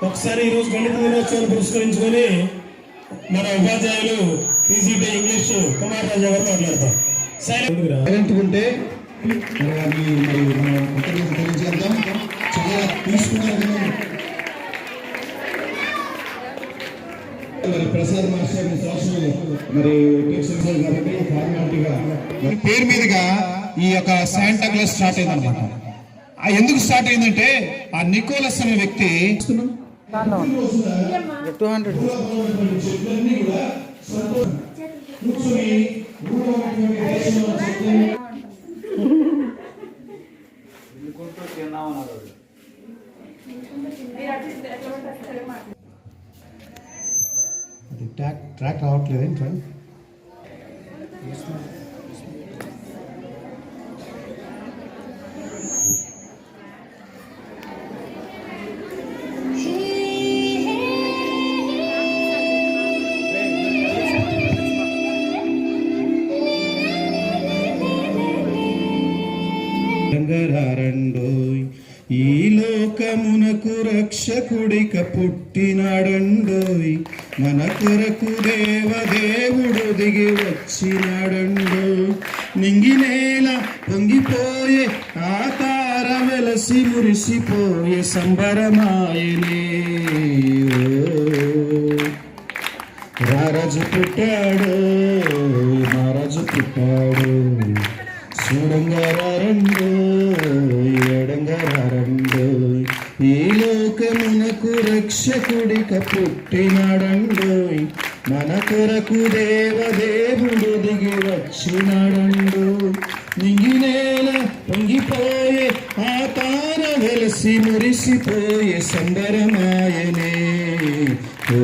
ఒకసారి ఈరోజు గణిత దినోత్సవాన్ని పురస్కరించుకొని మన ఉపాధ్యాయులు పీజీటీ ఇంగ్లీష్ కుమార్ రాజా గారు మాట్లాడతారు. సైలెంట్ ఉంటే ప్రసాద్ మాస్టర్ మరి పేరు మీదుగా ఈ యొక్క శాంటా క్లాస్ స్టార్ట్ అయిందనమాట. ఎందుకు స్టార్ట్ అయిందంటే ఆ నికోలస్ అనే వ్యక్తి ట్రాక్ రావట్లేదు ఏంటో. రండోయ్ ఈ లోకమునకు రక్షకుడిక పుట్టినాడండోయ్, మన కొరకు దేవదేవుడు దిగి వచ్చినాడండోయ్. నింగినేల పొంగిపోయే ఆ తార వెలసి మురిసిపోయే సంబరమాయనే. రారాజు పుట్టాడు మహారాజు పుట్టాడు, చూడంగారండో ఎడంగారండో ఈ లోకమునకు రక్షకుడిక పుట్టినాడండోయ్, మన కొరకు దేవదేవుడు దిగి వచ్చినాడండో. నింగినేల పొంగిపోయే ఆ తార వెలసి మురిసిపోయే సంబరమాయనే. ఓ